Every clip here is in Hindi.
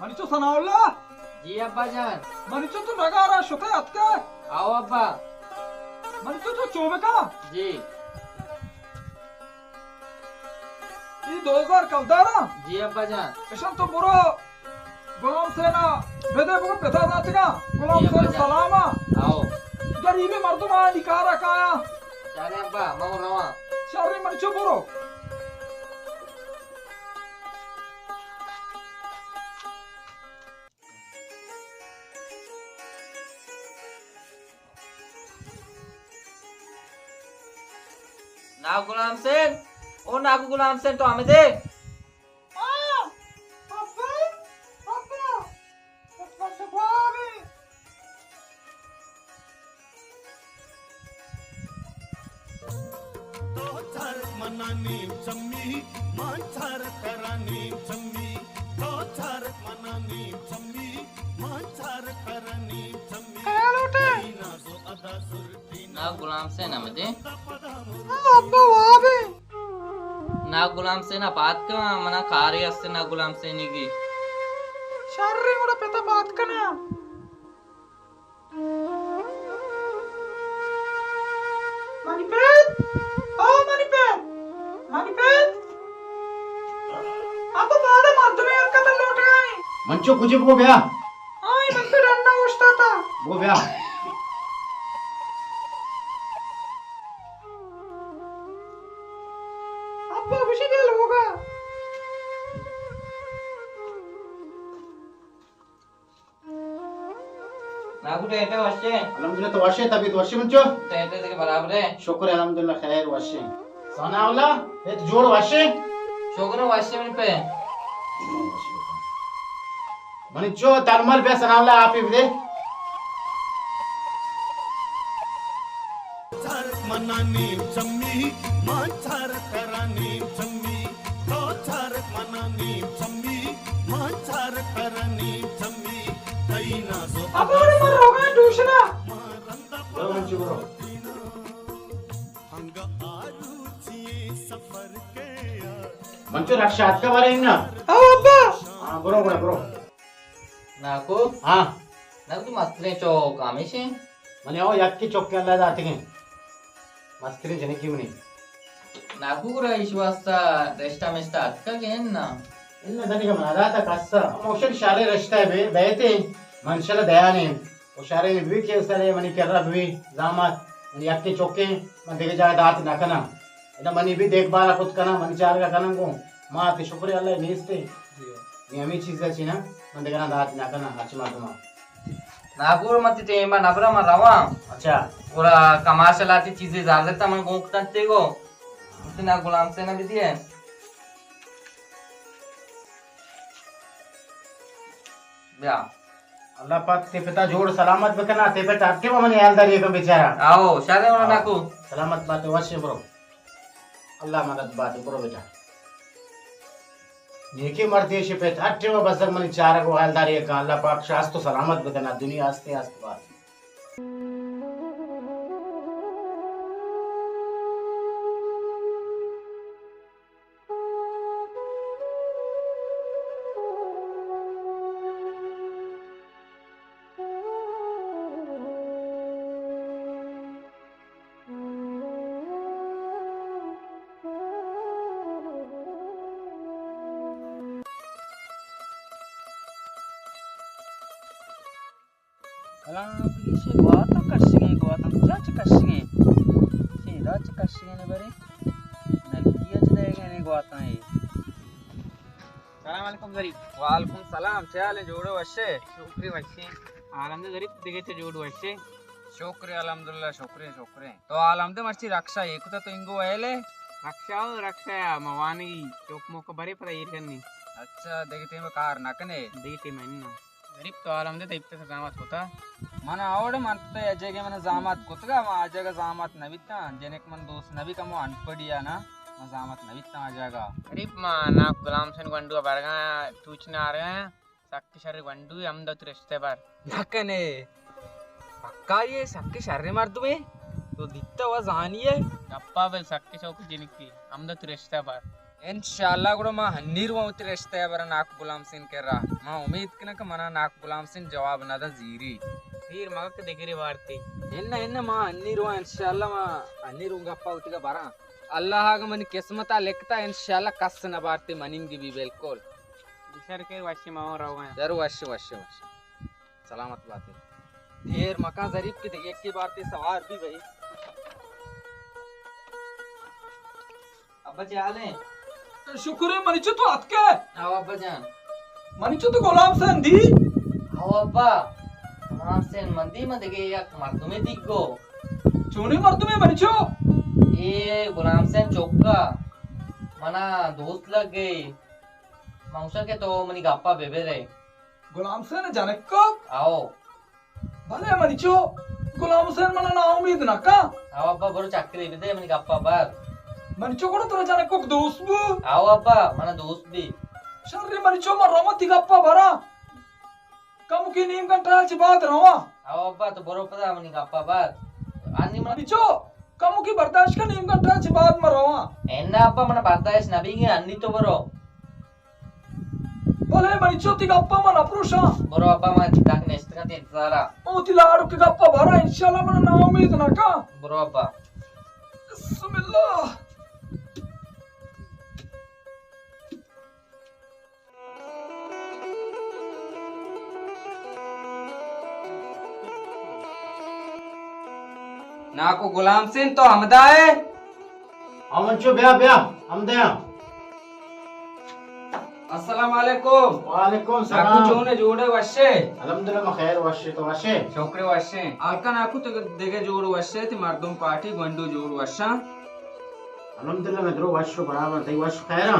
मनीचो सनाउल्ला जी अब्बा जान। मनीचो तो नगारा शुक्र अतका आओ अब्बा। मनीचो तो चोबे का जी ये 2000 कलदारा जी अब्बा जान। इशन तो बुरो गुलाम सेना बेदे बुको पेता नाचगा गुलाम जी अब्बा सेना जान। सलामा आओ गरीबी मर्दमा निकारा काया चारे अब्बा मऊ रवा। शारी मनीचो बुरो ना गुलाम सेन ओ नाकू गुलाम सेन तो हमें दे। मनानी जम्मी मांचार करानी जम्मी तो चार मनानी जम्मी मांचार करानी जम्मी ना जो अदा सुरती ना गुलाम सेन हमें दे। अब्बा वाबे ना गुलाम सेन पात का मना कार्य अस्ते ना गुलाम सेनी की शारी मुड़ा पेता बात कना मणिपेत ओ मणिपेत मणिपेत अब बारे मर्दमे अक्का तो लौट गए मंचो कुछ वो ब्या आई मन पे डंडा उछता था वो ब्या अब्बा खुशी दिल होगा नाकू टेटे वश्ये अल्हम्दुलिल्लाह तो वशे तभी तो वशे मंचो टेटे के बराबर है। शुक्र है अल्हम्दुलिल्लाह खैर वशे सनाउल्ला ये तो जोड़ वशे शोकरो वश्ये में पे मंचो तरमल पे सनाउल्ला आप ही दे चार मनानी जम्मी मांचार करानी जम्मी तो चार मनानी जम्मी मांचार करानी जम्मी कई ना जो अब और मर होगा दूसरा बरो मंचो बरो हंग आरुचि सफर के मंचो रक्षा का बारे में ना आओ अब्बा हां बरो बरो बरो नाकू हां नाकू मस्त्रे चो कामेशे मने ओ यक्की चौक के अल्लाह जाते हैं मस्करी जने की मने नाकू कुरा विश्वासा रेस्टा मेस्टा अतका गेन ना इल्ला दनी का मना था कस्सा मोशन शाले रश्ता है बेते मनशला दयाने ओ शारे में भी के सारे मनी कररा भी जामत मनी यक्की चौके मन देखे जाए दात ना कना इना मनी भी देखभाल खुद कना मन चार का कना को मां ते शुक्र अल्लाह नेस्ते ये हमें चीज है ना मन देखे ना दात ना कना अच्छी मां तुम नाकू मत टेमा नबरा मरावा अच्छा पूरा कमाशलाती चीजें ज्यादा मन गोंकता तेगो इतना गुलाम से ना भी दिए ब्या अल्लाह पाक ते पिता जोड़ सलामत बकना ते पे टाके मन यालदारी का बेचारा आओ शादे वाला नाकू सलामत बात वश्य ब्रो अल्लाह मदद बात ब्रो बेटा नेके मरते शे पे अट्ठे बस मन चार को हालदारी का अल्लाह पाक शास्त तो सलामत बकना दुनिया आस्ते आस्ते बात से गोता कशिगे गोता जाच कशिगे सीधा कशिगे ने बरे नकिया जदेगे ने गोता है सलाम अलैकुम गरीब वालेकुम सलाम चाले जोड़ो वशे शुक्री वशे आलमद गरीब दिगे थे जोड़ो वशे शुक्र अल्हम्दुलिल्लाह शुक्र शुक्र तो आलमद मर्ची रक्षा एकता तो इंगो आयले रक्षा मवानी चोक मोक बरे पर इरगनी अच्छा देखते में कार नकने देखते में ना गरीब तो आलमद इब्ते से जामत होता मन आवड़ मनते अजयगे मन जामत गुतगा मा अजयगा जामत नविता जेनेक मन दोस्त नवी कमो अनपड़िया ना मा जामत नविता अजयगा गरीब मा ना गुलाम सेन गंडू बरगा टूचना आ रहे हैं सक्के शरीर गंडू हम दो रिश्ते बार नकने पक्का ये सक्के शरीर मार दूं तो दिखता हुआ जानी है अप्पा बेल सक्के चौक जिनकी हम दो रिश्ते बार इंशाल्लाह కూడా మా హన్నీరు అవుతి రెస్తా బర నాకు గులాం సిన్ కెర్రా మా ఉమీద్ కినక మన నాకు గులాం సిన్ జవాబ్ నద జీరి తీర్ మగక్ దగ్గరి వార్తి ఎన్న మా హన్నీరు ఇంషాల్లాह మా హన్నీరు గప్ప అవుతిగా బర अल्लाह का मन किस्मत लिखता इंशाल्लाह कस न बारती मनिंगी भी बिल्कुल दूसरे के वशी माओ रहो हैं जरूर वशी वशी वशी सलामत बात है ढेर मका जरीब की एक की बारती सवार भी भाई अब्बा जाले शुक्र है मनीचो तो अतके आओ अब्बा जान मनीचो तो गुलाम से दी आओ अब्बा गुलाम से मंदी में देखे या मर्दुमे दिखो चोनी मर्द में मनीचो ये गुलाम से चौका मना दोस्त लग गई मौसा के तो मनी गप्पा बेबे रे गुलाम से न जाने को आओ भले मनीचो गुलाम से मना ना उम्मीद ना का आओ अब्बा बरो चक्री बेदे मनी गप्पा बार मनीचो को तो जाने को दोस्त बु आओ अब्बा मना दोस्त भी शर्री मनीचो मर रवा तिगप्पा भरा कम की नीम घंटा ची बात रवा आओ अब्बा तो बरो पता मनी गप्पा बार आनी मन मनीचो कम की बर्दाश्त का नीम घंटा ची बात मर रवा एन्ना अब्बा मना बर्दाश्त नबीगे अन्नी तो बरो भले मनीचो तिगप्पा मन अप्रोशा बरो अब्बा मना चिताक नेस्त का ते सारा ओ तिलाड़ू के गप्पा भरा इंशाल्लाह मन ना उम्मीद ना का बरो अब्बा बिस्मिल्लाह नाको गुलाम सिंह तो हमदा है अमनचो ब्या ब्या हम दे अस्सलाम वालेकुम वालेकुम नाकू सलाम जोने जोड़े वशे अल्हम्दुलिल्लाह मैं खैर वशे तो वशे छोकरे वशे आलका नाकू तो देगे जोड़ वशे ती मर्दुम पार्टी गंडू जोड़ वशा अल्हम्दुलिल्लाह मैं दरो वशो बराबर तई वश खैरा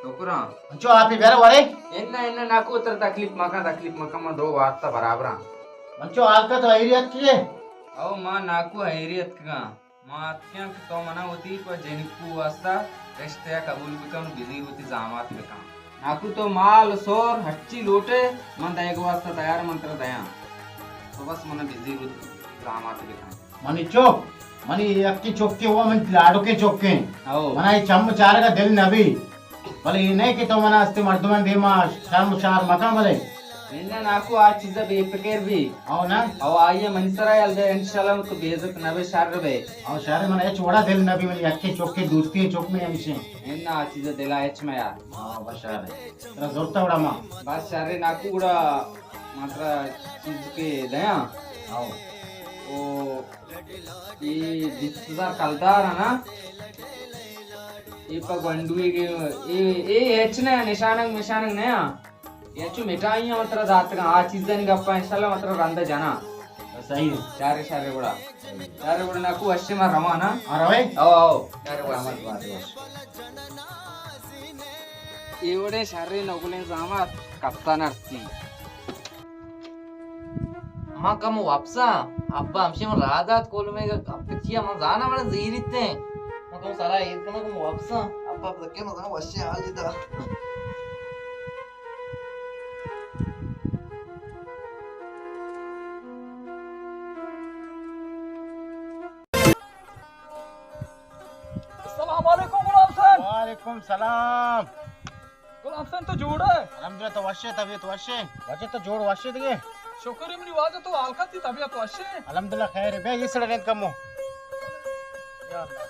छोकरा अंचो आप ही बेरा वाले इन्ना नाकू उतर तकलीफ मका मा दो वार्ता बराबर अंचो आलका तो एरियत किए औ मां नाकू हैरियत का मां क्या तो मना होती पर जेनिकू वास्ता रिश्ते कबूल बिकम बिजी होती जामात बिकम नाकू तो माल सोर हच्ची लोटे मन दया को वास्ता तैयार मंत्र दया तो बस मन बिजी होती जामात बिकम मनी चौक मनी अक्की चौक के हुआ मन लाडो के चौक के औ मना ये चम चार का दिल नबी भले ये नहीं कि तो मना अस्ते मर्दमन देमा शर्म चार मका भले इन्ना नाकू आज चीज बेफिक्र भी आओ ना औ आइए मंसरा यल्दे इंशाल्लाह को बेइज्जत नबे शार बे आओ शारे मना ये छोड़ा दिल नबी मनी अक्की चौक के दूसरी चौक में हमेशा इन्ना आज चीज दिला एच में यार हां बशारे तेरा जोरता बड़ा मां बस शारे नाकू गुड़ा मात्र चीज के दया आओ ओ ये 20,000 कलदार है ना ये पर गंडुए के ये एच ने निशानक निशानक नया ये चु मिठाई मात्र जात का आ चीज नहीं गप्पा इंशाल्लाह मात्र रंदा जाना सही है शारे नाकू अश्य में रवा ना अरे भाई आओ शारे बड़ा मत बात एवढे शारे नगुले जामात कप्तान अर्सी माँ कम वापसा अब्बा हमसे मन राजात कोल में कच्चिया मन जाना मन जीरिते माँ कम सारा एक कम वापसा अब्बा तक के मजा वश्य हाल इधर अस्सलाम वालेकुम गुलाम सेन वालेकुम सलाम गुलाम सेन तो जोड़ है अल्हम्दुलिल्लाह तो वशे तबीयत वशे वजह तो जोड़ वशे दे शुक्र है मेरी वाज तो आलका थी तबीयत वशे अल्हम्दुलिल्लाह खैर है बे ये सड़ने कम हो या अल्लाह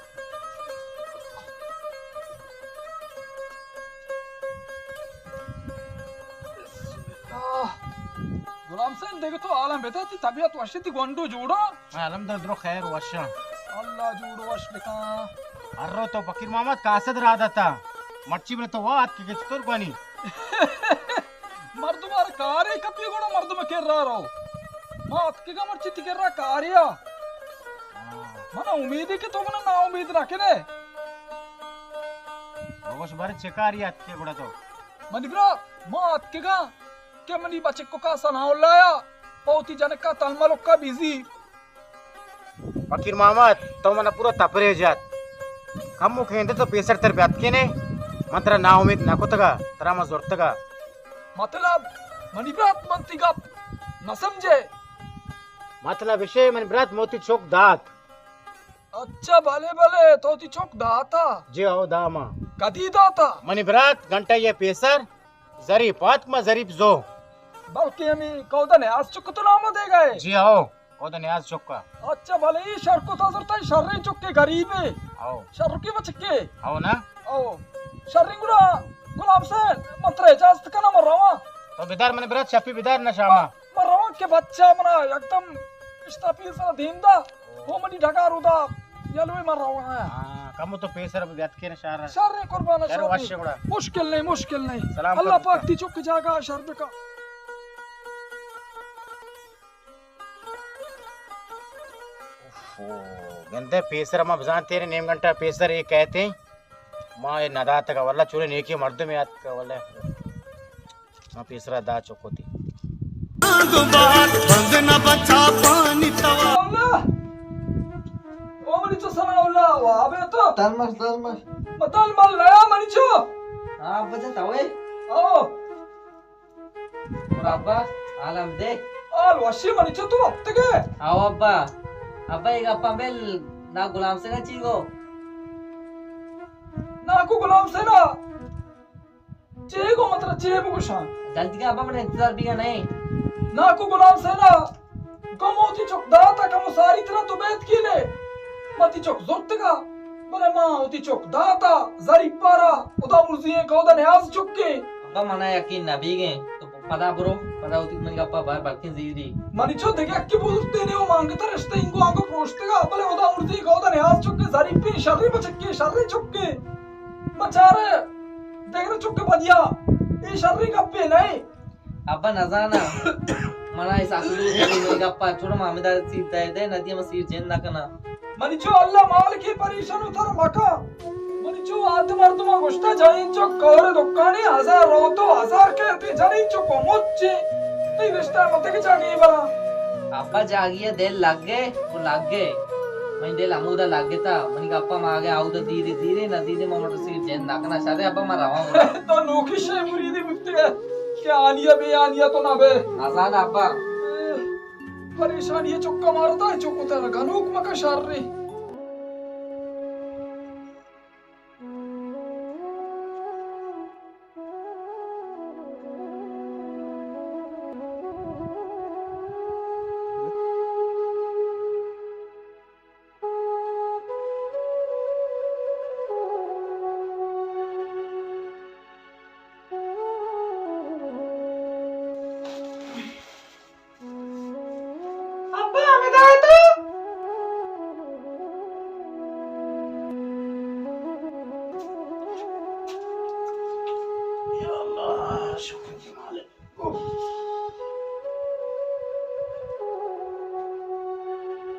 गुलाम सेन देखो तो आलम बेटा थी तबीयत वशे थी गोंडो जोड़ा अल्हम्दुलिल्लाह दरो खैर वशा अल्लाह जोड़ो वश बेका अर्रो तो फकीर मोहम्मद कासद रादा था मच्छी में तो वात के किचतुर बनी मर्दुमार कार्य कपी गोड़ा मर्दुम केर रहा मात के का मर्ची तिकेर रहा कार्य मना उम्मीद है कि तो मना ना उम्मीद रखे रे बस बारे चेकारियात के बड़ा तो मनिब्रा मात के का के मनी बच्चे को का सनाओ लाया पौती जनक का तलमलोक का बिजी फकीर मोहम्मद तो मना पूरा तपरे जात कम मुखेंदे तो पेसर तर बात के ने मंत्र ना उम्मीद ना कोतगा तरा म जोरतगा मतलब मनिब्रा मंती का न समझे मतलब विषय मन ब्रात मोती चौक दात अच्छा भले भले तो ती चौक दाता जे आओ दामा कदी दाता मनी बरात घंटा ये पेसर जरीफ पातमा जरीफ जो बल्कि हमें कौदन आज चुक तो नाम दे गए जी आओ कोद न्याज चुक्का अच्छा भले ही शर को ताजर ताई शर्रे चुक्के गरीब है आओ शर की बचके आओ ना ओ शर्री गुड़ा गुलाम से मंत्र इजाजत का ना मर रहा तो बिदार मनी बरात शफी बिदार ना शामा मर रहा के बच्चा मना एकदम इस्ता पीर सा दींदा वो मनी ढका रुदा यलवे मर रहा है हां कम तो पेसर व्यत के ना शारा शर्रे कुर्बान शर वाश्य गुड़ा मुश्किल नहीं सलाम अल्लाह कर पाक ती चुक जागा शर का ओ गंदे पेसर हम बजान तेरे नेम घंटा पेसर ये कहते हैं मां ये नदात का वल्ला चूरे नेकी मर्द में याद का वल्ला मां पेसरा दा चुकोती आग बात बंद न बचा पानी तवा अल्लाह ओ मनी तो सना अल्लाह वाबे तो तरमस मतल मल नया मनी चो हाँ अब्बा जा तावे ओ और अब्बा आलम दे आल वशी मनी चो तू अब तक आओ अब्बा अब्बा एक अप्पा बेल ना गुलाम से ना चीगो ना को गुलाम से ना चेगो मतलब चेबो को शान जल्दी का अब्बा मैंने इंतजार भी का नहीं ना को गुलाम से ना गमोती चौक दाता का मुसारी तरह तो बैठ की ले मती चौक जुर्त का बोले मां होती चौक दाता जरी पारा उदा मुर्जिए का उदा न्याज चुक्के अब्बा मना यकीन ना भी गए तो पता ब्रो पता होती मन का अप्पा बाहर बाकी जीरी मनी चो देखे अक्की बोलते ने वो मांगता रिश्ते इनको आंगो प्रोष्ट का बोले उदा मुर्जी का उदा न्याज चुक्के जरी पी शर्री बचक्के शर्री चुक्के बचारे देख रहे चुक्के बदिया ये शर्री कप्पे नहीं अब्बा नजाना मना इस आखिरी मेरे का अप्पा छोड़ मामेदार सीट दे नदी में सीट जेन ना करना मनिचो अल्लाह माल की परेशान उतर मका मनिचो आत्मर्दमा गोष्टा जाईंचो कौरे दुकानी 1000 रोतो 1000 कहते जाईंचो को मोच्चे ते रिश्ता मत के जागी बरा अब्बा जागिए दिल लग गए वो लग गए मैं दिल अमूदा लग गया था मनी का अप्पा मांगे आओ तो धीरे ना धीरे मोटर सीट जेन ना करना शायद अब्बा मार रहा तो नोकी शे मुरीदी मुक्ति क्या आलिया बे आलिया तो ना बे आजान अब्बा परेशान ये चुक्का मारता है चुक्को तेरा घनूक मका शार्री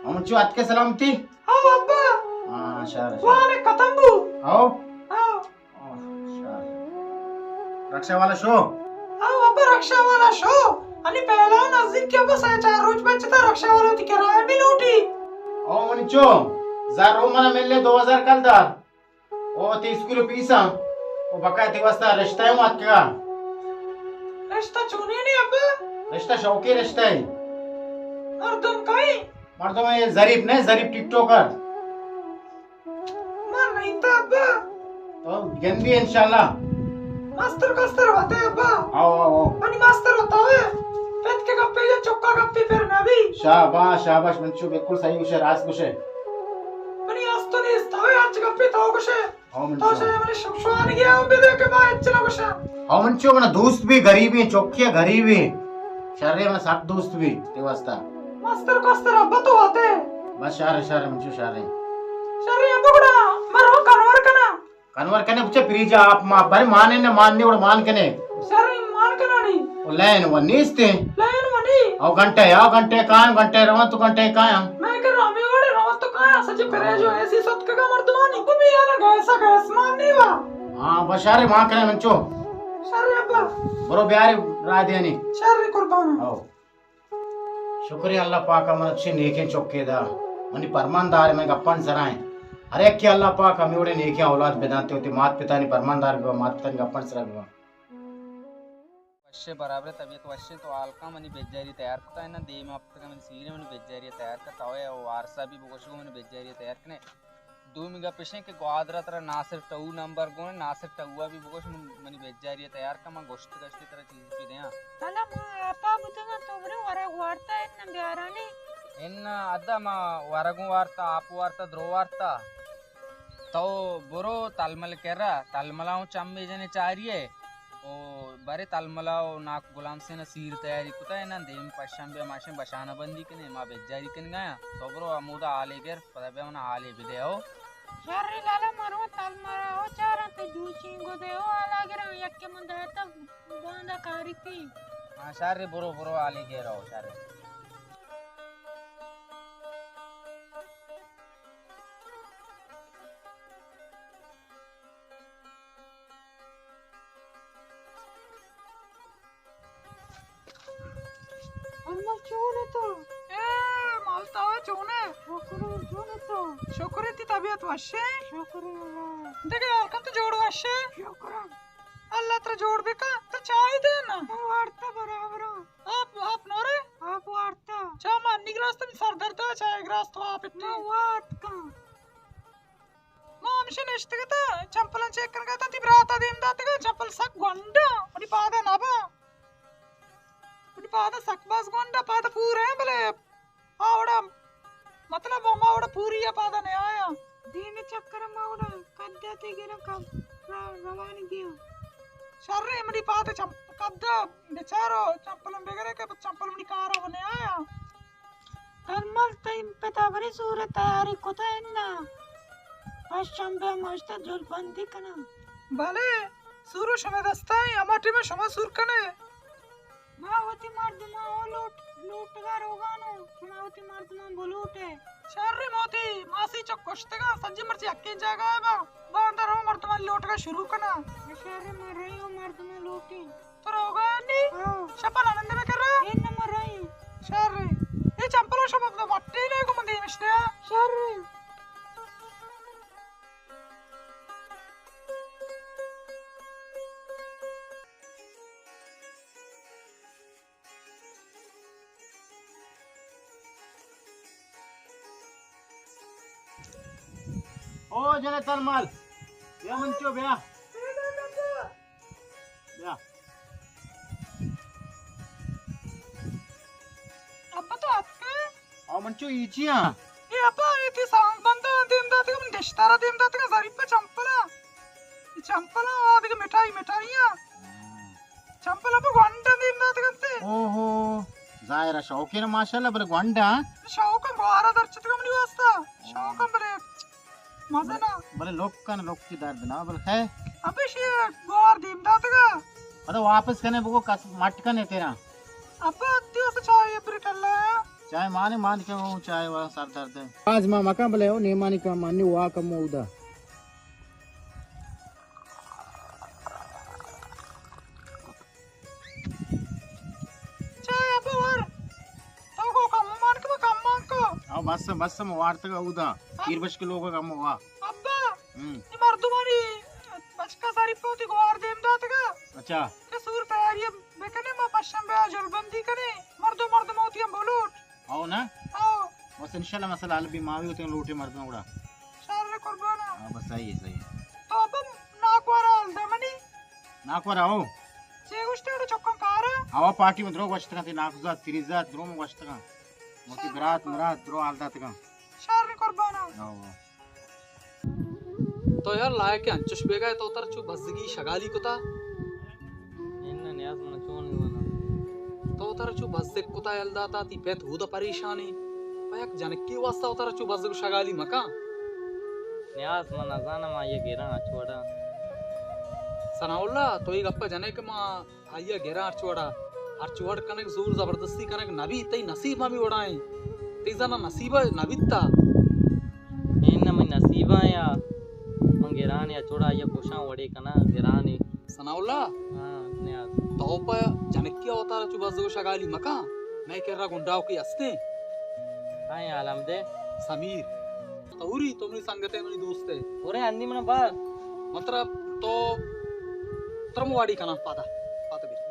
अमुचो आज के सलामती आओ अब्बा हां शार वाने कतंबू आओ आओ शार रक्षा वाला शो आओ अब्बा रक्षा वाला शो आणि पहला नजदीक के बस 4 रोज बचता रक्षा वाला ती किराया भी लूटी ओ मनिचो जार रो मना मिलले 2000 कल दार ओ 30 किलो पीसा ओ बका दिवसता रिश्ता है मत का रिश्ता चुनी नहीं अब्बा रिश्ता शौकी रिश्ता है मर्दम काई मर्दों में जरीफ नहीं जरीफ टिकटॉकर मां नहीं था अब्बा तो गंदी इंशाल्लाह मास्टर कस्तर होते हैं अब्बा आओ आओ अनि मास्टर होता है पेट के गप्पे या चौका गप्पे फिर ना भी शाबाश शाबाश मंचू बिल्कुल सही कुछ है राज कुछ है अनि आज तो नहीं स्तावे आज गप्पे तो कुछ है आओ तो मंचू से मैंने शुक्रान किया उबे दे के बाद चला कुछ है आओ मंचू मना दोस्त भी गरीब है चौकिया गरीब है शर्रे में साथ दोस्त भी दिवसता मास्टर कस्तर अब्बा तो होते बस शार शार मंचू शार शरी अब्बा गुड़ा मरो कन्वर कना कन्वर कने पुछे प्रीजा आप मा पर माने ने मानने और मान कने शरी मान कनाड़ी ओ लाइन वन नीस्ते लाइन मनी आओ घंटे कान रवन तो घंटे काया मैं कर रामी ओड़े रवत तो कहां सच करे जो ऐसी सत का मर्दमानी को भी यार गैसा गैस मान नहीं वा हां बस शारे मां कने मंचू शरी अब्बा बरो प्यारी राह देनी शरी कुर्बान आओ शुक्रिया अल्लाह पाक मन अच्छे नेके चौकेदा मनी परमानदार में गप्पन सराय अरे के अल्लाह पाक हमें उड़े नेके औलाद बेदाते होते मात पिता ने परमानदार भी मात पिता ने गप्पन सरा भी वश्य बराबर तबीयत वश्य तो आलका मनी बेजारी तैयार करता है ना दे में अब तक मन सीरे मन बेजारी तैयार करता है और वारसा भी बोशो मन बेजारी तैयार करने मिगा पेशे के ग्वादरा तरह नासिर टू नंबर गोने नासिर टुआ भी बोश मनी बेजारी तैयार का मा गोश्त कष्टी तरह चीज पे देया Alam mo, apa butuh tobri warag warta en biarani. इन अद्दा मा वरगु वार्ता आपु वार्ता द्रो वार्ता तो बुरो तालमल केरा तालमलाओ चम्मे जने चारिये ओ बारे तालमलाओ नाक गुलाम से न सीर तैयारी कुता है ना देम पश्चिम बे माशे बशाना बंदी कने मा बेजारी कन गया तो बुरो अमुदा आले गेर पता बे मना आले बिदे हो Sharri lala maro tal mara o chara te juichi gode o alagira yakke mandata banda kariti. हां शारे बुरो बुरो आले गेर हो शारे Almal chune to. मालता चोने Chune to. शुक्र ती तबीयत वशे Shukran. देखे अलकम तो जोड़ वशे Shukran. अल्लाह तेरा जोड़ बेका तो चाय दे ना Warta barabara. आप नोरे Aap warta. चा मा निग्रास तो सर दर्द है चाय ग्रास तो आप इतने Watka. मां मिशन इश्तगता चंपलन चेक कर गया ती ब्राता देम दाते का चंपल सक गोंडा उनी पादा नाबा उनी पादा सक बास गोंडा पादा पूरे है भले आवड़ा मतलब अम्मा आवड़ा पूरी है पादा ने आया Dini chakra mauda kadda te gira kam ravani giya. शर्रे मनी पादा चंप कद्दा बेचारो चंपलन बेगरे के चंपल मनी कारा बने आया Almal time petabari sura tayari kota enna. Pashamba masta jol bandi kana. भले सुरु समय दस्ता है अमाटी में समय सुर कने Mavati marduma o lootgar hogano. Mavati marduma bolute. शर्रे मोती मासी चक्कोश्ते का संजी मर्जी अक्के जागा है बा बांदर हो मर्दमान लोट का शुरू कना Ashare marai o marduma looti. तो रोगा नहीं Oh, शपल आनंद में कर रहा enna marai. शर्रे ये चंपलो शब्द तो मट्टी नहीं को मंदी मिश्ते Sharri. ओ जने तलमल या मंचो ब्या ब्या अब तो आपके ओ मंचो इचिया ये अपा ये थी सांग बंदा देम दाते का मन देशतारा देम दाते का जारी पे चंपला ये चंपला आदि के मिठाइयाँ चंपला पे गंडा देम दाते करते ओहो जायरा शौकीन माशाल्लाह बरे गोंडा शौकम बारा दर्शत का मनी वास्ता शौकम बरे मजा ना बरे लोक की दर्द ना बरे है अबे शे बार देम दाते का अरे वापस कने बको कस मटकन है तेरा अब दियो से चाय ब्रिटल चाय मान के वो चाय वाला सर दर्द है आज मा मका बले हो नेमानी का मानी वा कम उदा चाय अब और तो को कम मान को आओ बस वार्ता का उदा कीरबश के लोगों का हुआ अब्बा ये मर्दुमानी बचका सारी पोती को और देम दाते का अच्छा के सूर तैयारी बेकने मा पश्चिम बे जलबंदी करे मर्द मोती हम बोलूट आओ ना आओ बस इंशाल्लाह मसला हल भी मावी होते हैं लोटे मर्द में उड़ा शार कुर्बाना हां बस सही है तो अब नाकवारा दमनी नाक वर आओ चेगुष्टे चक्कम कार आवा पार्टी में द्रो वस्त का नाक जा तिरिजा द्रो में वस्त का मोती बरात मुरात द्रो आलदा तक शार कुर्बाना आओ तो यार लाया के अंचुश बेगा तो उतर चु बजगी शगाली कुता इन्ना न्यास मन चोन wana तो उतर चु बजक कुता यलदा ता ती पेत हुदा परेशानी पयक जनकी वास्ता उतर चु बजग शगाली मका न्यास मन जाना मा ये गिरा छोड़ा सनाउल्ला तो एक अप्पा जने के मा आइया गेरा अर्चुवड़ कनक जोर जबरदस्ती कनक नबी तई नसीब में भी उड़ाए तई जना नसीब नबिता इन्ना मैं नसीबा या मंगेरान या छोड़ा ये कोशा वड़े कना गिरानी सनाउल्ला हां न्यास तो प जनकी अवतार चु बजग शगाली मका मैं कह रहा गुंडाओं की हस्ते काय आलम दे समीर तौरी तुमरी संगते मेरी दोस्त है ओरे अंदी मन बार मतलब तो त्रमवाड़ी का नाम पाता पाता भी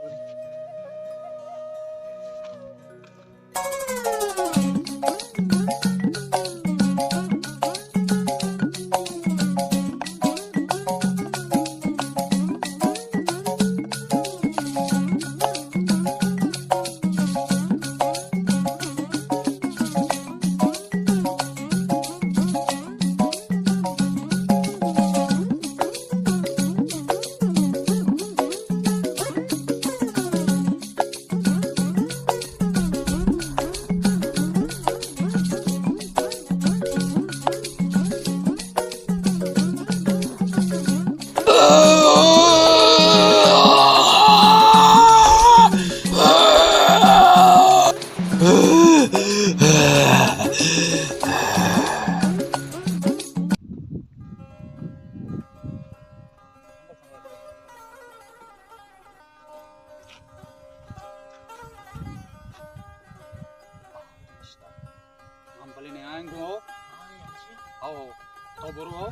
तो बरो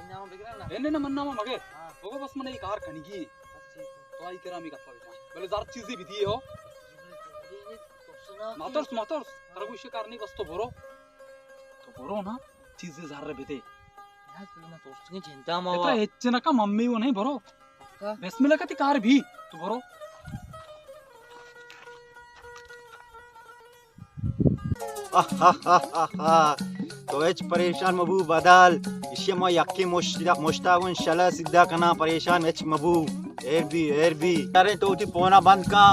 Nama pikiran na. एने न मन्ना मगे ओगो बस मने कार खणगी तो आई करा मी गप्पा बेटा बोले जार चीजें भी थी हो मातर्स तारा विषय कारणी बस तो बरो ना चीजें जार रे बेटे Yaar pina dost ke chinta ma इतना ಹೆಚ್ಚಿನ का मम्मी वो नहीं बरो का बेस्मिल्लाह का कार भी तो बरो तो एच परेशान मबू बदल इसे मैं यक्की मुश्ताक इंशाल्लाह सीधा कना परेशान एच मबू एर भी अरे तो ती पोना बंद का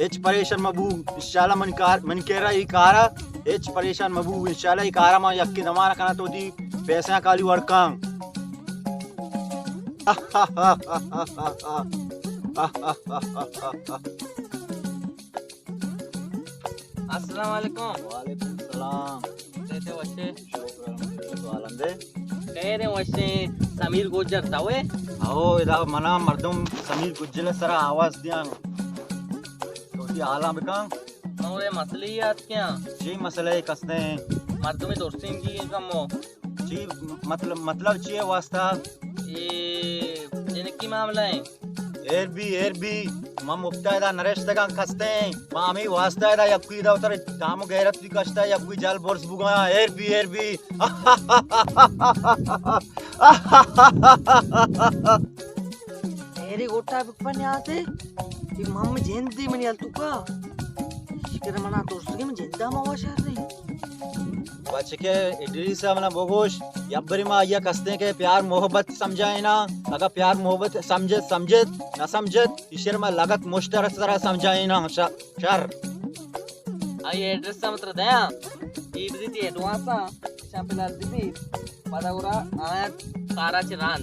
एच परेशान मबू इंशाल्लाह मन केरा ई कारा एच परेशान मबू इंशाल्लाह ई कारा मैं यक्की दमाना कना तो ती पैसा काली वड़का Assalamu alaikum. वालेकुम सलाम Tete wache. तो आलंदे Kere wache Samir Gojar tawe. आओ इधर मना मर्दम समीर गुज्जल सरा आवाज दिया तो ती आला बिका Aure masliyat kya? जी मसले कसने Mardumi dostin ki kamo. जी मतलब ची वास्ता ये की मामला है. एर भी मां मुक्ता नरेश तक खस्ते मामी वास्ता या कोई दा उतर दाम गैरत भी कष्टा या कोई जाल बोर्स बुगा एर भी मेरी गोटा बिकपन यहाँ से एक मम्मी जयंती मनी आल तुका शिकर मना दोस्त के में जिंदा मावा शहर नहीं बच के इडली से हमने बोगोश यब्बरी मां या कस्ते के प्यार मोहब्बत समझाए ना अगर प्यार मोहब्बत समझे ना समझे ईश्वर में लगत मुश्तर तरह समझाए ना शर आई एड्रेस सा मतलब दया इडली ती एडवांसा शापिलाल दी पदागुरा आया तारा चिरान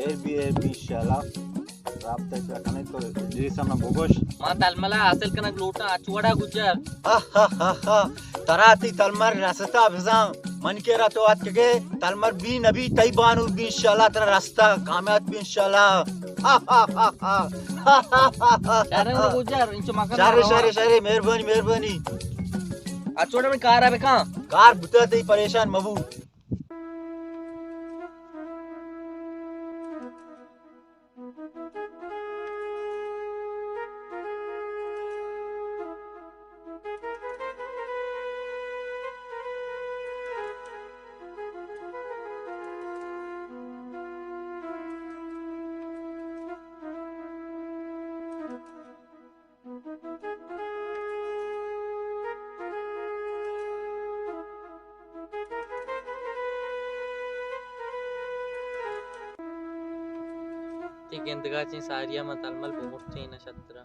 एर भी शाला रात तक रखने तो इडली से हमने बोगोश मां तलमला हासिल कनक लोटा अचवड़ा गुजर तराती तलमर रास्ता अफजा मन के रातो आत के तलमर भी नबी तई बानुर भी इंशाल्लाह तेरा रास्ता कामयाब भी इंशाल्लाह शारे में गुजर इंचो मकान शारे मेहरबानी अचवड़ा में कार आवे कहां कार बुता तई परेशान मबू ठीक इंतगाची सारिया में तलमल बुमुर्ती नशत्रा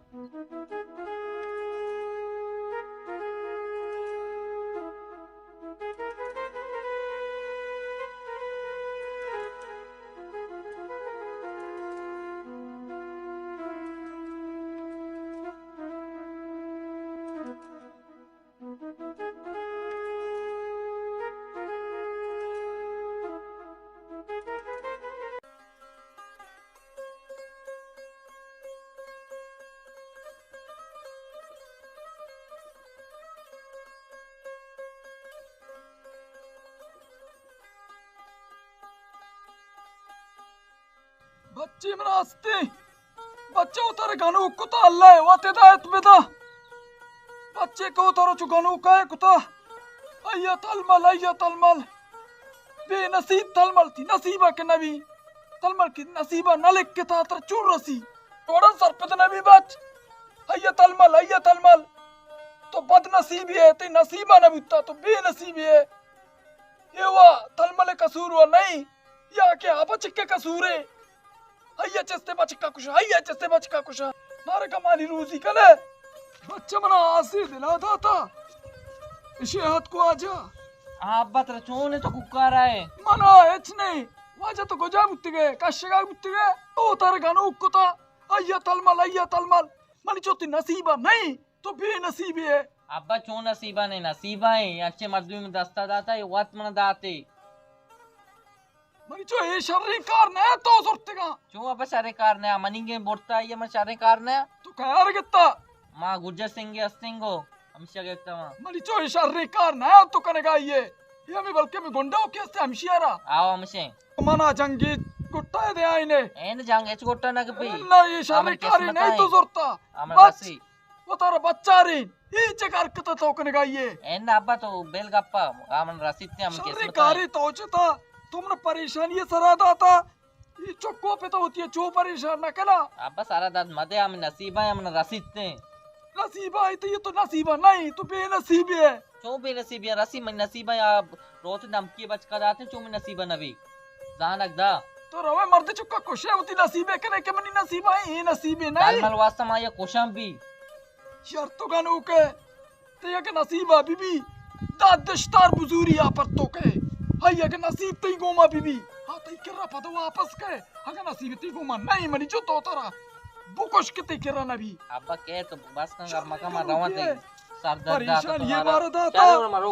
बच्चे मनास्ते बच्चे उतर गानू कुता अल्लाह है वाते दायत बेदा बच्चे को उतर चुगानू का है कुता अय्या तलमल बेनसीब तलमल थी नसीबा के नबी तलमल की नसीबा न लिख के था तर चूर रसी थोड़ा सरपत नबी बच अय्या तलमल तो बदनसीबी है ते नसीबा न बिता तो बेनसीबी है ये वा तलमल कसूर हुआ नहीं या के आप चिक्के कसूर है अय्या चस्ते बचका कुछ मारे कमाली रूजी कले बच्चा मना आसे दिला दाता इसे हाथ को आजा आप बात रचोने तो कुकार आए मना एच नहीं वाजा तो गोजा मुत्तिगे कशगा मुत्तिगे तो तार गानो कुता अय्या तलमल मनी चोती नसीबा नहीं तो बेनसीबी है अब्बा चो नसीबा नहीं नसीबा है अच्छे मर्दों में दस्ता दाता है वत मन दाते मनी चो ये शर्री कार न तो सुरतेगा चो अब्बा सारे कारने मनिंगे बोलता है ये मैं सारे कारने तो कार गत्ता माँ गुज्जर सिंह अस्तिंगो हमेशा कहता माँ मनी चो ये शर्री कार न तो कनेगा ये या मी बल्कि मी गोंडा ओके असते हमशियारा आओ हमसे मना जंगी गुट्टा दे आईने एंड जांग एच गोट्टा ना के ना ये शादी कारी नहीं तो जोरता आमन बस रसी वो तारा बच्चा रे ये चकार कता तो कने गाइए एंड अब्बा तो बेल गप्पा आमन रसी ते हम शादी किस्मत कारी तो चता तुमने परेशानी ये सरादा था ये चक्को पे तो होती है जो परेशान ना कना अब्बा सारा दाद मदे हम नसीबा है हम रसी ते नसीबा है तो ये तो नसीबा नहीं तू बेनसीब है चो बे नसीबिया रसी में नसीबा आप रोते दम की बच कर आते चो में नसीबा नबी जान अगदा तो रवे मर्द चुका खुश है उती नसीब है कने के मनी नसीब है ये नसीब है नहीं तालमल वास्ता माया कोशम भी यार तो गानो के ते ये के नसीब है बीबी दादश्तार बुजुरी आ पर तो के हाय ये के नसीब तई गोमा बीबी हां तई किरा पद वापस के अगर नसीब तई गोमा नहीं मनी जो तो तरा बुकोश के तई किरा नबी अब्बा के तो बस का मकामा रवते सर दर्द परेशान ये मारा दाता चलो मरो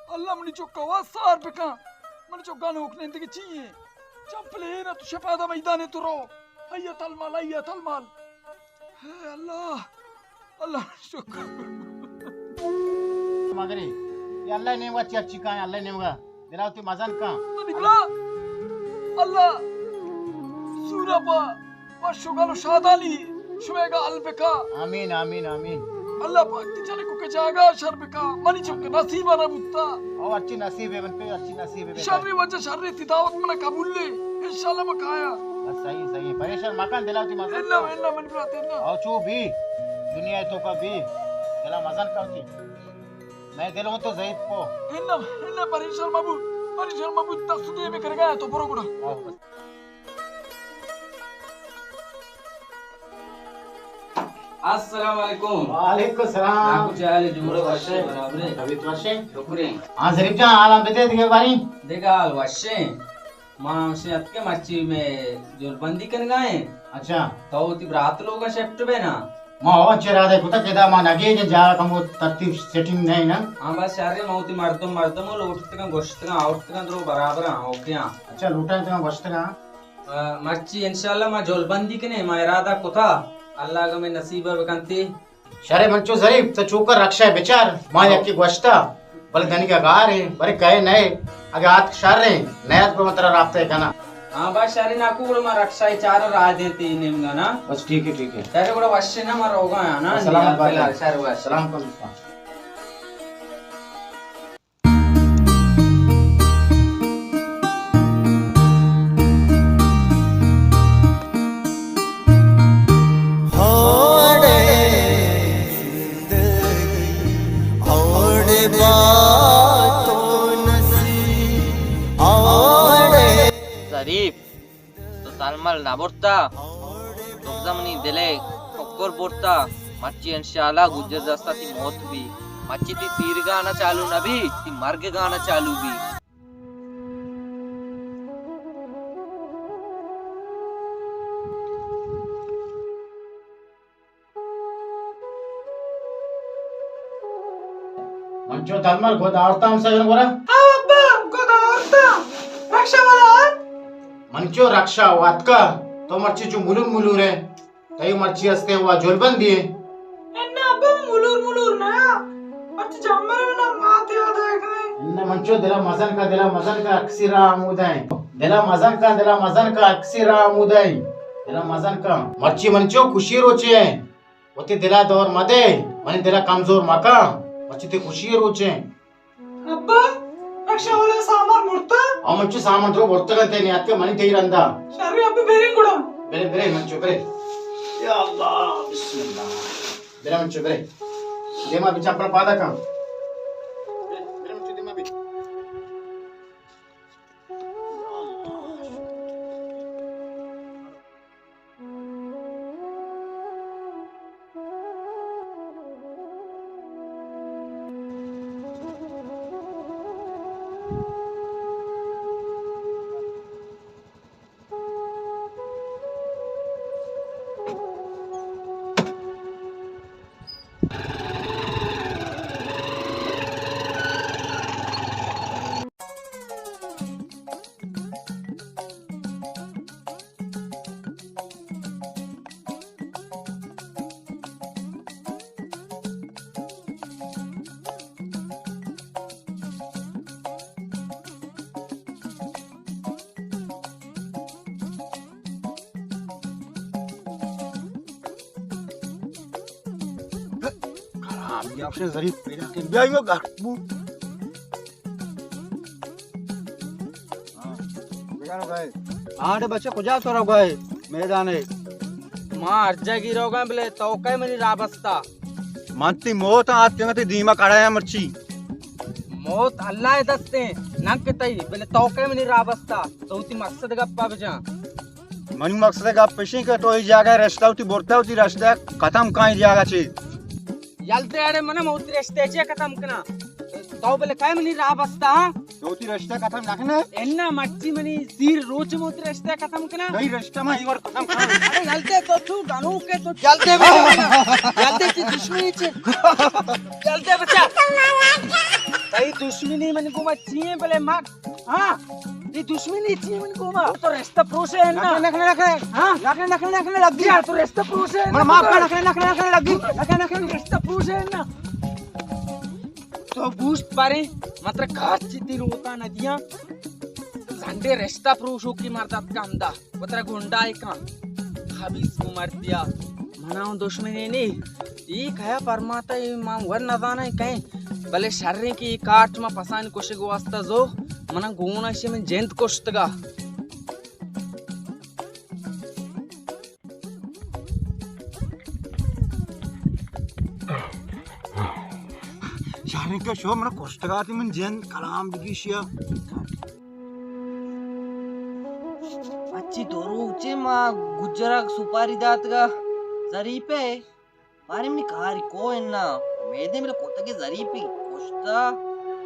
अल्लाह मनी चुका वा सार बेका मनी चुका गानो के नहीं चाहिए चंपले ना तो शफादा मैदान तो रो hayya talmal hey Allah Allah शुक्र मगरी ये अल्लाह ने वाची अच्छी का अल्लाह ने मगा दिलावती मजान का निकला Allah suraba wa shugalu shadali shwega albeka आमीन आमीन आमीन Allah पाक तिचले को के जागा शर्बका मनी चुके नसीबा ना बुत्ता और अच्छी नसीब है मन पे अच्छी नसीब है शर्री वजह शर्री तिदावत मना कबूल ले इंशाल्लाह मकाया बस सही है परेशान मकान दिलावती मजान इन्ना मन प्राते ना और चू भी दुनिया तो का भी दिला मजान का होती मैं दिलों तो ज़ईद को इन्ना परेशान मबू तसदे में कर गया तो बरो गुड़ा अस्सलाम वालेकुम वालेकुम सलाम कुछ आले जुमरे वशे बराबरे अभी तो वशे शुक्रे हां शरीफ जान आलम बेटे दिखे बारी देखा आल वशे मां से अतके मच्छी में जो बंदी कर गए अच्छा तो ती रात लोग शिफ्ट में ना मां अच्छे राधे कुता केदा मां नगे जे जा कम तरतीब सेटिंग नहीं ना हां बस सारे मौती मर्दम लोटते का गोश्त का आउट का दो बराबर ओके अच्छा लूटा तो बसते ना मच्छी इंशाल्लाह मां जोलबंदी के ने मां इरादा कोथा अल्लाह का में नसीब बकंती शरे मंचो शरीफ तो चूकर रक्षा है बेचार मां यकी गोश्ता बल धनी का गार है बरे कहे नए अगे हाथ शर रहे नया को मतलब रास्ते है ना हां बस सारे नाकू मां रक्षा ही चार राह देती नेमगा ना बस ठीक है तेरे को वश्य ना मार होगा ना सलाम सारे वश सलाम कर शरीफ तो तालमल ना बोरता रोजमनी दिले कोकर बोरता मच्छी इंशाल्लाह गुजर दस्ता ती मौत भी मच्छी ती तीर गाना चालू ना भी ती मर्ग गाना चालू भी मंचो तलमल गोद आवता हम सगन गोरा अब्बा गोदावरता रक्षा वाला मंचो रक्षा वातका तो मर्ची जो मुलूर रे तई मर्ची असते हुआ जोलबंदी है इन्ना अब्बा मुलूर ना अच्छा जम्मर ना माते आदा है काय इन्ना मंचो दिला मजन का अक्सिरा आमुदाई दिला मजन का अक्सिरा आमुदाई दिला मजन का मर्ची मंचो खुशी रोचे है होती दिला दौर मदे मने दिला कमजोर मका मर्ची ते खुशी रोचे अब्बा रक्षा वाला सामान मुर्ता आ मंचो सामान तो बोर्तगंते नी अत्के मनी तेइरंदा शर्री अब्बा बेरिंग गुड़ा बेरे मंचो बेरे या अल्लाह बिस्मिल्लाह बेरे मंचो बेरे देमा बिचा पर पादा का बेरे मंचो देमा बि आप आपसे जरीफ पैदा के बियायो गाटबू बेगानो गए आड़े बच्चे कुजा तो रह गए मैदाने मां अर्जा गिरोगा बले तो काय मनी राबस्ता मानती मौत आते में दीमा काढ़ा मर्ची मौत अल्लाह दस्ते नक तई बले तो काय मनी राबस्ता तो ती मकसद गप्पा बजा मनी मकसद का पेशी का तो ही जागा रास्ता होती बोलता होती रास्ता खत्म कहीं जागा ची यलते आड़े मन मौत रेस्टेचे खत्म कना तो बले काय मनी राबस्ता होती रास्ता खत्म रखना एन्ना मच्ची मनी सीर रोच मौत रेस्टे खत्म कना नहीं रास्ता में इवर खत्म कर अरे यलते तो तू गानू के तो चलते भी यलते की दुश्मनी छे चलते बच्चा तई दुश्मनी मन को मच्ची बले मार हां ये दुश्मनी छे मन को मार तो रास्ता प्रोसे है ना हां रखने लग गया तो रास्ता प्रोसे है मन माफ कर रखने लग गई रास्ता प्रोसे है ना तो बूस्ट पारे मात्र काची ती रोता नदियां झंडे रेस्टा प्रोशो की मारतात कामदा पत्र गुंडा आहे का हबीस को मार दिया मनाव दुश्मनी ने ई खाया परमाता ई मा वर न जाना काय भले शर्रे की काट मा पसान कोशे गो वास्ता जो मना गोना शे में जंत कोष्तगा शाहरी का शो मन कोष्टगाती मन जन कलाम दिगिशिया अच्छी दोरोचे मा गुजरात सुपारी दात का जरीपे पारे में कारी को इन्ना मेदे में कोतगे जरीपी कोष्टा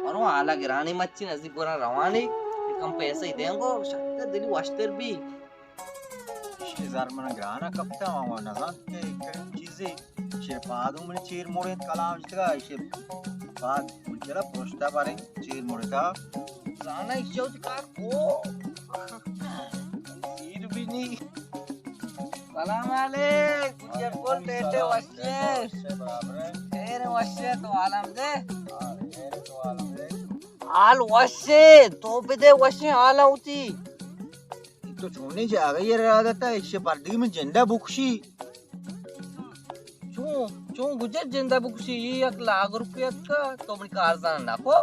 मरो आला गिराने मच्छी नजदीक गोरा रवाने कम पैसे ही देंगो शक्ति दिली वास्टर भी शेजार मन ग्राना कपता मामा नजान के करें चीजें शेर पादों में चीर मोड़े कलाम जितगा शेर पाद मुझे कोष्टा पारे चीर मोड़े का जाना इच्छा कार को सीर भी नहीं सलाम अलैक गुजर बोल टेटे वश्य तेरे वश्य तो आलम दे आल वश्य तो पे दे वश्य आला होती तो छोड़ने जा गई रहा था इससे पर्दगी में झंडा बुक्शी चो गुजर जिंदा बुक्शी 1 लाख रुपया का तो बड़ी कार जाना नाको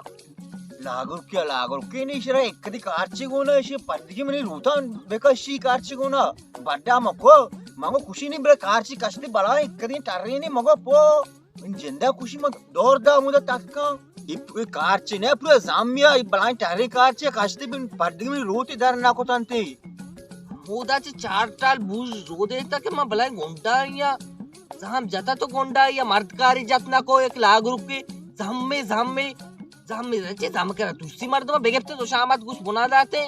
लाख रुपये नहीं शरा एक कदी कारची गोना इसे पर्दगी में रूता बेकशी कारची गोना बड्डा मको मगो खुशी नहीं बरे कारची कष्टी बड़ा एक कदी टर्रे नहीं मगो पो झंडा खुशी मग दौर दा मुदा तक्का ये कारची ने पूरा जामिया ये बड़ा टर्रे कारची कष्टी बिन पर्दगी में रोती दर ना को तंते मोदाचे 4 टाल भूज रो देता कि मैं भलाई गोंडा या जहां जाता तो गोंडा या मर्दकारी जतना को 1 लाख रुपये जाम में रचे जाम करा दूसरी मर्द में बेगेते तो शामत कुछ बुना दाते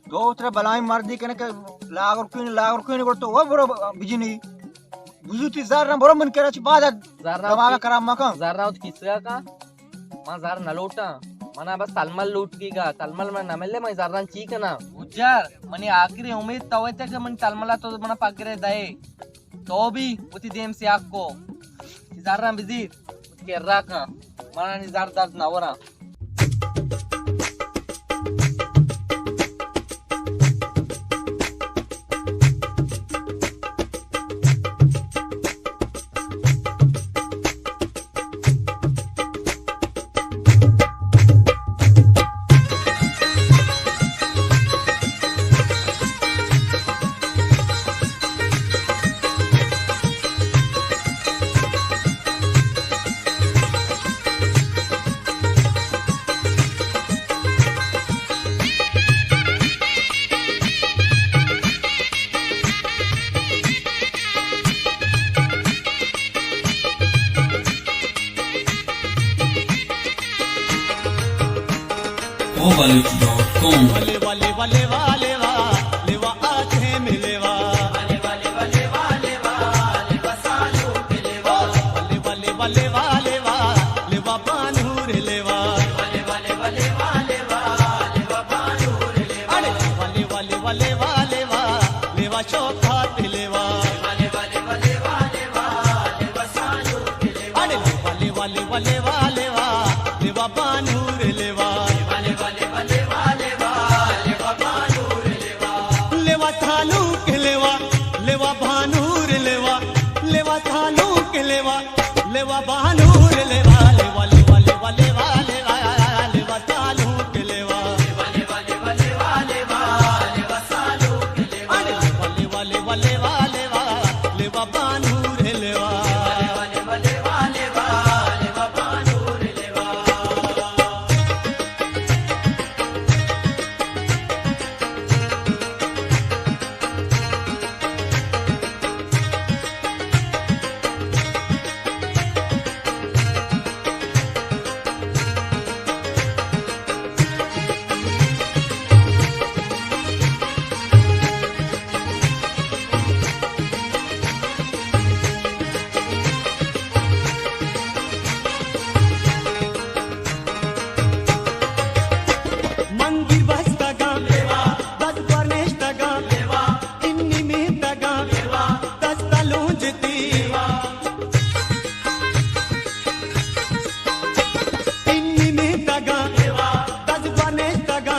दो तरह बलाई मर्दी कने के लाख रुपये को तो वो बरो बिजनी बुजुती जार ना बरो मन करा छि बाद दमागा करा मका जार किसरा का मां जार नलोटा मना बस तलमल लूट की का तलमल में नमले मैं जार चीक ना उज्जर मने आखिरी उम्मीद तवते के मन तलमला तो मना पगरे दए तो भी उती देम से आपको जार बिजी के रखा मना निजार दर्द ना वरा Ovaluk.com वाले वाले वाले वाले लेवा आते मिलेवा वाले वाले वाले वाले लेवा सालो मिलेवा वाले वाले वाले वाले लेवा बानूर लेवा वाले वाले वाले वाले लेवा बानूर लेवा अरे वाले वाले वाले वाले लेवा चौखात लेवा वाले वाले वाले वाले लेवा सालो मिलेवा अरे वाले वाले वाले लेवा बानूर लेवा लेवा भानूर लेवा बानूर लेवा मंगिर बस्तगा दस परनेष्टगा इन्नी में तगा दस तलूंजती इन्नी में तगा दस परनेष्टगा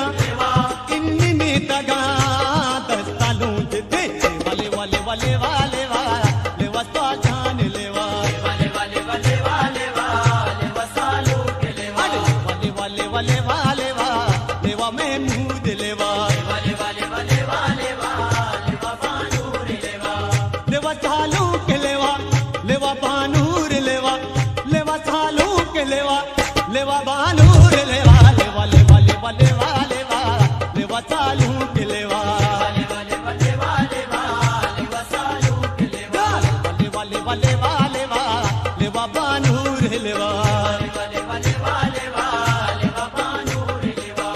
इन्नी में तगा दस तलूंजती वाले वाले वाले वाले वाले वस्ता जान लेवा वाले वाले वाले वाले वाले वसालो के लेवा वाले वाले वाले वाले लेवा में मूद लेवा वाले वाले वाले वाले लेवा बानूर लेवा लेवा चालू के लेवा लेवा बानूर लेवा लेवा चालू के लेवा लेवा बानूर लेवा लेवा लेवा लेवा लेवा लेवा लेवा चालू के लेवा वाले वाले वाले वाले लेवा चालू के लेवा वाले वाले वाले वाले लेवा बानूर लेवा वाले वाले वाले लेवा बानूर लेवा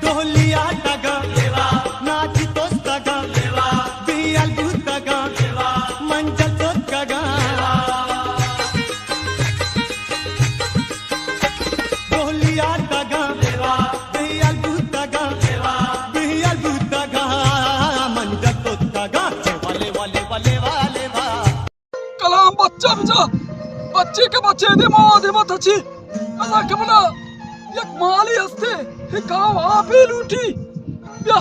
ढोलिया टगा नाची तोस टगा बियल दूध टगा मंजल तोस टगा ढोलिया टगा बियल दूध टगा बियल दूध टगा मंजल तोस टगा वाले वाले वाले वाले वा कलाम बच्चा बच्चा बच्चे के बच्चे दे मादे मथची असा कमला एक माली असते हे गाव आपे लूटी या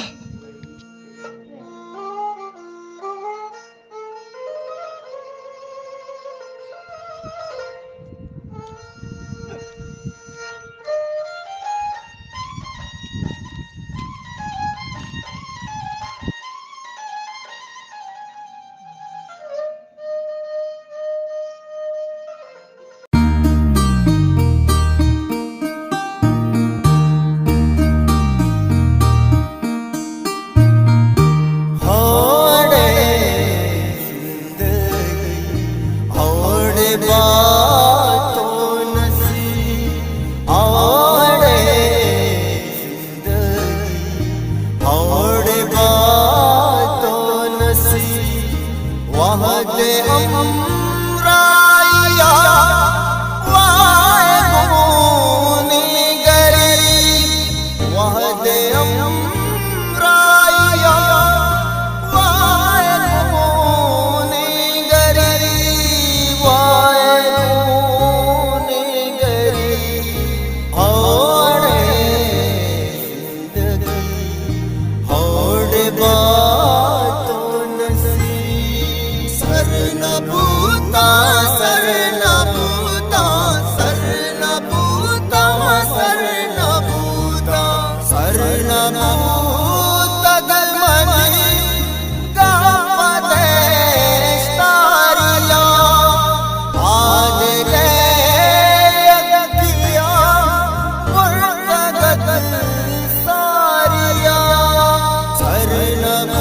सारिया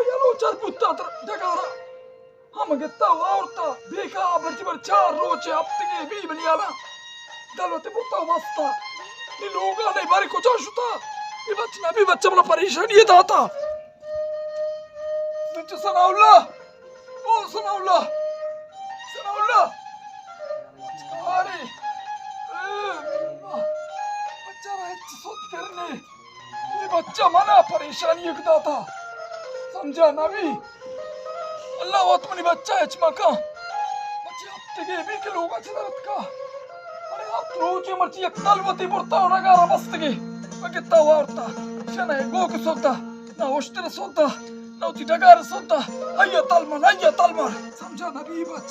Hayalo çarpıtta dagara. Ama gitti orta. Beka berçiber çar roçe aptige bir biliyala. Dalvate putta basta. Ni लोग ने बारे को चाशुता. ये बच्चा मला परेशानी ये दाता. तुझे सनाउल्ला. ओ सनाउल्ला. सनाउल्ला. अरे. बच्चा रहे सोच करने. ये बच्चा मना परेशानी एक दाता. समझा ना भी. अल्लाह वो तुम्हारी बच्चा है चमका. बच्चे अब तक भी के लोग अच्छे तरह का. अरे आप रोज ये मर्ची एक तलवती बुरता और अगारा मस्तगी. मैं कितना वारता. शना है गो के सोता. ना होस्टर सोता. ना उठी डगार सोता. अय्या तलमर. समझा ना भी बच.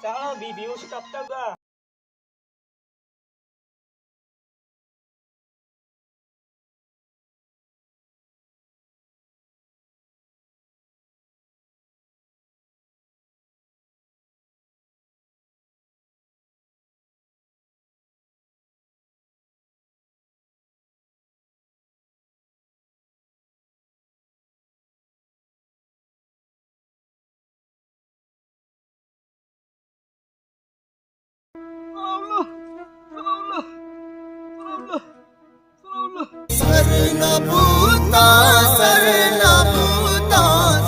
Sana bibiyo si Taptaga. Sanaullah. Sanaullah. Sanaullah. Sanaullah. सरनभूता सरनभूता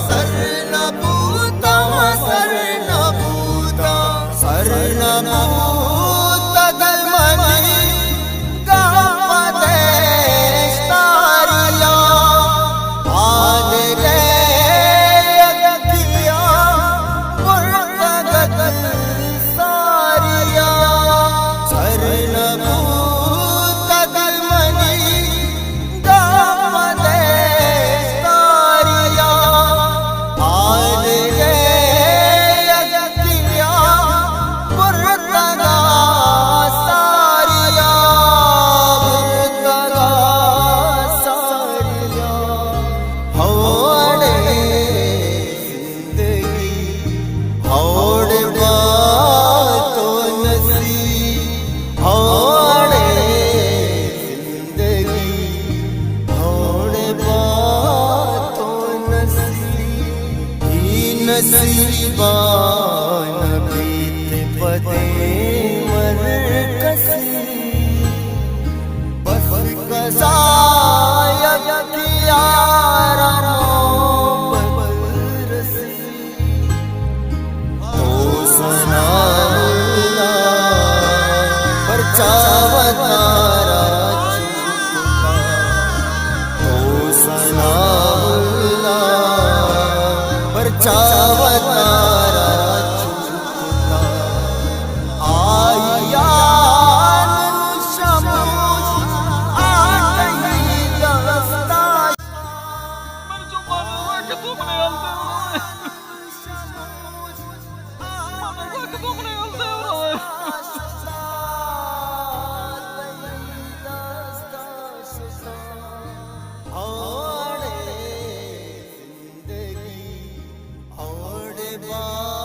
सरनभूता सरनभूता सरनभूता गलमनी गापदेस्तारिया आदरे यज्ञिया पुरगत सारिया सरनभूता गलमनी नसीबा नबीत पदे मर कसी बस कसाया किया बरसी तो सनाला परचावतारा तो सनाला परचावतारा मैंने जो माना हुआ कि तुमने हलते हो. माना हुआ कि तुमने हलते हो. और जिंदगी और बात